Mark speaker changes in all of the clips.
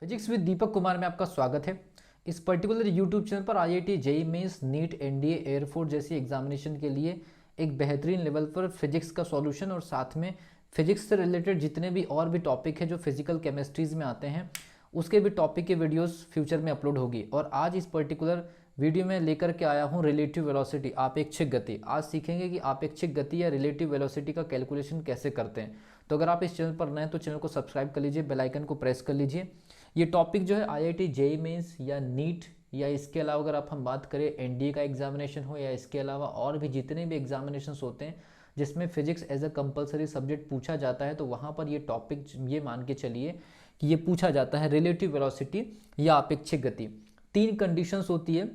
Speaker 1: Physics with Deepak Kumar में आपका स्वागत है। इस पर्टिकुलर यूट्यूब चैनल पर IIT JEE Mains NEET NDA air force जैसी एग्जामिनेशन के लिए एक बेहतरीन लेवल पर फिजिक्स का सॉल्यूशन और साथ में फिजिक्स से रिलेटेड जितने भी और भी टॉपिक है जो फिजिकल केमिस्ट्रीज में आते हैं उसके भी टॉपिक के वीडियोस फ्यूचर में अपलोड होगी। और आज इस पर्टिकुलर वीडियो में लेकर के आया हूँ रिलेटिव वेलोसिटी, आपेक्षिक गति। आज सीखेंगे कि आपेक्षिक गति या रिलेटिव वेलोसिटी का कैलकुलेशन कैसे करते हैं। तो अगर आप इस चैनल पर नए हैं तो चैनल को सब्सक्राइब कर लीजिए, बेल आइकन को प्रेस कर लीजिए। ये टॉपिक जो है आईआईटी जेईई मेंस या नीट या इसके अलावा अगर आप हम बात करें एनडीए का एग्जामिनेशन हो या इसके अलावा और भी जितने भी एग्जामिनेशंस होते हैं जिसमें physics as a compulsory subject पूछा जाता है, तो वहाँ पर ये टॉपिक ये मान के चलिए कि ये पूछा जाता है रिलेटिव वेलोसिटी या अपेक्षिक गति। 3 कंडीशंस होती है,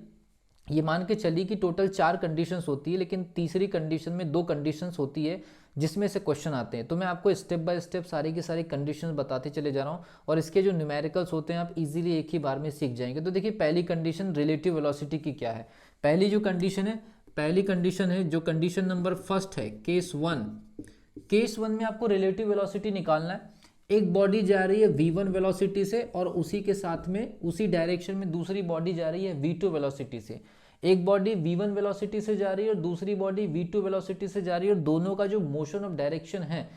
Speaker 1: ये मान के चलिए कि टोटल 4 कंडीशंस होती है, लेकिन तीसरी कंडीशन में 2 कंडीशंस होती है जिसमें से क्वेश्चन आते हैं। तो मैं आपको स्टेप बाय स्टेप सारी की सारी कंडीशंस बताते चले जा रहा हूँ और इसके जो न्यूमेरिकल्स होते हैं आप इजीली एक ही बार में सीख जाएंगे। तो देखिए पहली कंडीशन रिलेटिव वेलोसिटी की क्या है। पहली जो कंडीशन है, पहली कंडीशन है जो कंडीशन नंबर फर्स्ट है केस 1। केस 1 में आपको रिलेटिव वेलोसिटी निकालना है। एक बॉडी जा रही है v1 वेलोसिटी से और उसी के साथ में उसी डायरेक्शन में दूसरी बॉडी जा रही है v2 वेलोसिटी से। एक बॉडी v1 वेलोसिटी से जा रही है और दूसरी बॉडी v2 वेलोसिटी से जा रही है और दोनों का जो मोशन ऑफ डायरेक्शन है,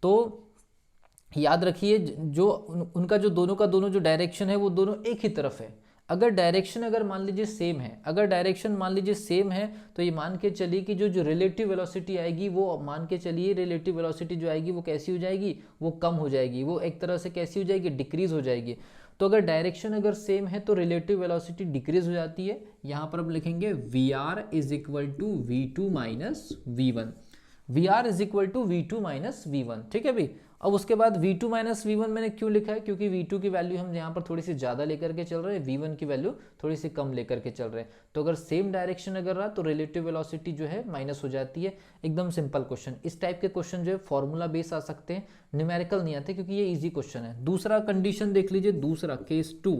Speaker 1: तो याद रखिए जो उनका जो दोनों का दोनों जो डायरेक्शन है वो दोनों एक ही तरफ है। अगर डायरेक्शन अगर मान लीजिए सेम है, अगर डायरेक्शन मान लीजिए सेम है तो ये मान के चलिए कि जो जो रिलेटिव वेलोसिटी आएगी वो मान के चलिए रिलेटिव वेलोसिटी जो आएगी वो कैसी हो जाएगी, वो कम हो जाएगी, वो एक तरह से कैसी हो जाएगी, डिक्रीज हो जाएगी। तो अगर डायरेक्शन अगर सेम है तो रिलेटिव वेलोसिटी डिक्रीज हो जाती है। यहाँ पर हम लिखेंगे V R is equal to V two minus V one. V R is equal to V two minus V one, ठीक है भाई। अब उसके बाद v2 माइनस वी मैंने क्यों लिखा है, क्योंकि v2 की वैल्यू हम यहाँ पर थोड़ी सी ज़्यादा लेकर के चल रहे हैं, v1 की वैल्यू थोड़ी सी कम लेकर के चल रहे हैं। तो अगर सेम डायरेक्शन अगर रहा तो रिलेटिव वेलोसिटी जो है माइनस हो जाती है। एकदम सिंपल क्वेश्चन। इस टाइप के क्वेश्चन जो है फॉर्मूला बेस आ सकते हैं, न्यूमेरिकल नहीं आते क्योंकि ये ईजी क्वेश्चन है। दूसरा कंडीशन देख लीजिए, दूसरा केस 2।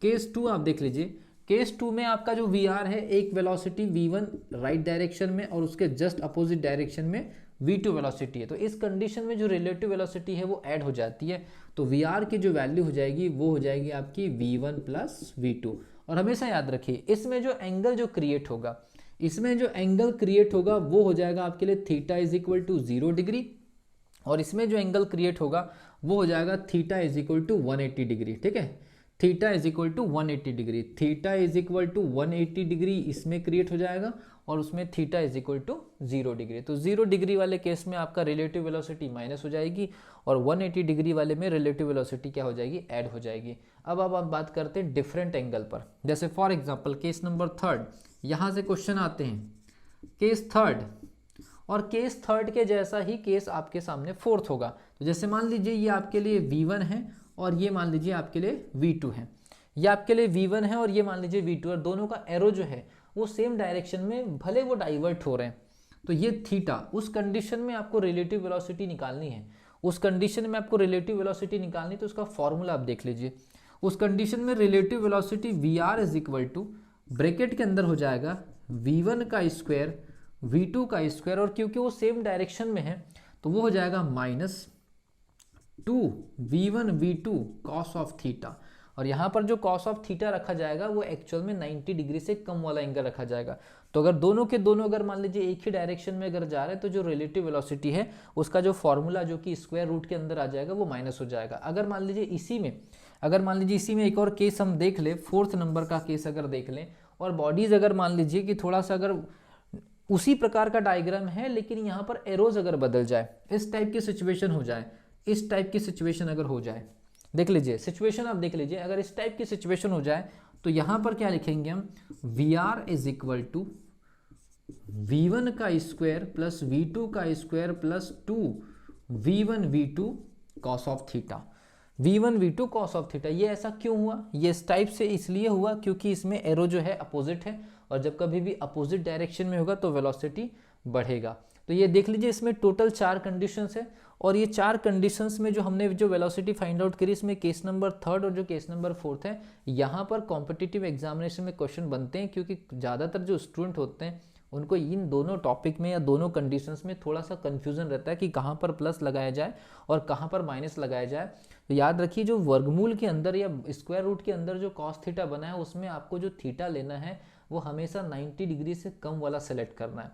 Speaker 1: केस 2 आप देख लीजिए, केस 2 में आपका जो वी आर है एक वेलोसिटी v1 राइट डायरेक्शन में और उसके जस्ट अपोजिट डायरेक्शन में v2 वेलोसिटी है। तो इस कंडीशन में जो रिलेटिव वेलोसिटी है वो ऐड हो जाती है। तो वी की जो वैल्यू हो जाएगी वो हो जाएगी आपकी v1 प्लस वी। और हमेशा याद रखिए इसमें जो एंगल जो क्रिएट होगा, इसमें जो एंगल क्रिएट होगा वो हो जाएगा आपके लिए theta is equal to 0 degree और इसमें जो एंगल क्रिएट होगा वो हो जाएगा theta is equal to 180 degree, ठीक है। Theta is equal to 180 degree, theta is equal to 180 degree इसमें क्रिएट हो जाएगा और उसमें theta is equal to 0 degree. तो 0 डिग्री वाले केस में आपका रिलेटिव वेलोसिटी माइनस हो जाएगी और 180 डिग्री वाले में रिलेटिव वेलोसिटी क्या हो जाएगी, ऐड हो जाएगी। अब आप बात करते हैं डिफरेंट एंगल पर। जैसे फॉर एग्जाम्पल केस नंबर 3, यहाँ से क्वेश्चन आते हैं केस 3 और केस 3 के जैसा ही केस आपके सामने 4th होगा। तो जैसे मान लीजिए ये आपके लिए v1 है और ये मान लीजिए आपके लिए v2 है। ये आपके लिए v1 है और ये मान लीजिए v2 और दोनों का एरो जो है वो सेम डायरेक्शन में, भले वो डाइवर्ट हो रहे हैं। तो ये थीटा, उस कंडीशन में आपको रिलेटिव वेलोसिटी निकालनी है। उस कंडीशन में आपको रिलेटिव वेलोसिटी निकालनी तो उसका फॉर्मूला आप देख लीजिए। उस कंडीशन में relative velocity V R is equal to bracket के अंदर हो जाएगा v1 का स्क्वायर v2 का स्क्वायर और क्योंकि वो सेम डायरेक्शन में है तो वो हो जाएगा minus 2 v1 v2 cos of theta. और यहाँ पर जो कॉस ऑफ थीटा रखा जाएगा वो एक्चुअल में 90 डिग्री से कम वाला एंगल रखा जाएगा। तो अगर दोनों के दोनों अगर मान लीजिए एक ही डायरेक्शन में अगर जा रहे हैं तो जो रिलेटिव वेलोसिटी है उसका जो फॉर्मूला जो कि स्क्वायर रूट के अंदर आ जाएगा वो माइनस हो जाएगा। अगर मान लीजिए इसी में एक और केस हम देख ले, 4th नंबर का केस अगर देख लें और बॉडीज अगर मान लीजिए कि थोड़ा सा अगर उसी प्रकार का डायग्राम है लेकिन यहाँ पर एरोज अगर बदल जाए, इस टाइप की सिचुएशन हो जाए, इस टाइप की सिचुएशन अगर हो जाए, देख लीजिए सिचुएशन आप देख लीजिए, अगर इस टाइप की सिचुएशन हो जाए तो यहां पर क्या लिखेंगे हम, V R is equal to v1 का स्क्वायर प्लस v2 का square plus 2 v1 v2 cos of theta. v1 v2 cos of theta, ये ऐसा क्यों हुआ, ये इस टाइप से इसलिए हुआ क्योंकि इसमें एरो जो है अपोजिट है और जब कभी भी अपोजिट डायरेक्शन में होगा तो वेलोसिटी बढ़ेगा। तो ये देख लीजिए इसमें टोटल 4 कंडीशंस है और ये 4 कंडीशंस में जो हमने जो वेलोसिटी फाइंड आउट करी इसमें केस नंबर 3 और जो केस नंबर 4th है, यहाँ पर कॉम्पिटिटिव एग्जामिनेशन में क्वेश्चन बनते हैं क्योंकि ज़्यादातर जो स्टूडेंट होते हैं उनको इन दोनों टॉपिक में या दोनों कंडीशंस में थोड़ा सा कन्फ्यूजन रहता है कि कहाँ पर प्लस लगाया जाए और कहाँ पर माइनस लगाया जाए। तो याद रखिए जो वर्गमूल के अंदर या स्क्वायर रूट के अंदर जो कॉस थीटा बना है उसमें आपको जो थीटा लेना है वो हमेशा 90 डिग्री से कम वाला सेलेक्ट करना है।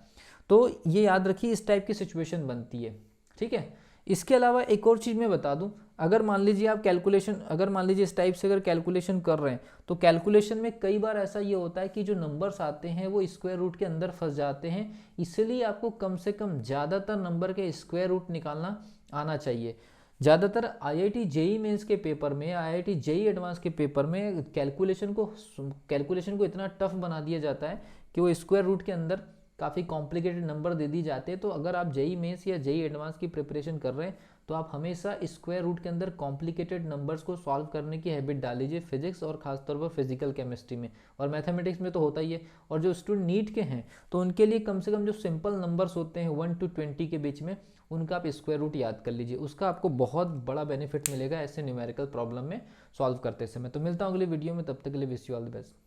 Speaker 1: तो ये याद रखिए, इस टाइप की सिचुएशन बनती है, ठीक है। इसके अलावा एक और चीज़ मैं बता दूं, अगर मान लीजिए आप कैलकुलेशन, अगर मान लीजिए इस टाइप से अगर कैलकुलेशन कर रहे हैं तो कैलकुलेशन में कई बार ऐसा ये होता है कि जो नंबर्स आते हैं वो स्क्वायर रूट के अंदर फंस जाते हैं, इसलिए आपको कम से कम ज़्यादातर नंबर के स्क्वायर रूट निकालना आना चाहिए। ज़्यादातर आईआईटी जेई मेंस के पेपर में, आईआईटी जेई एडवांस के पेपर में कैलकुलेशन को इतना टफ बना दिया जाता है कि वो स्क्वायर रूट के अंदर काफ़ी कॉम्प्लिकेटेड नंबर दे दी जाते हैं। तो अगर आप जेई मेंस या जेई एडवांस की प्रिपरेशन कर रहे हैं तो आप हमेशा स्क्वायर रूट के अंदर कॉम्प्लिकेटेड नंबर्स को सॉल्व करने की हैबिट डाल लीजिए, फिजिक्स और खासतौर पर फिजिकल केमिस्ट्री में, और मैथमेटिक्स में तो होता ही है। और जो स्टूडेंट नीट के हैं तो उनके लिए कम से कम जो सिंपल नंबर्स होते हैं 1 to 20 के बीच में, उनका आप स्क्वायर रूट याद कर लीजिए, उसका आपको बहुत बड़ा बेनिफिट मिलेगा ऐसे न्यूमेरिकल प्रॉब्लम में सॉल्व करते समय। तो मिलता हूँ अगले वीडियो में, तब तक के लिए wish you all the best.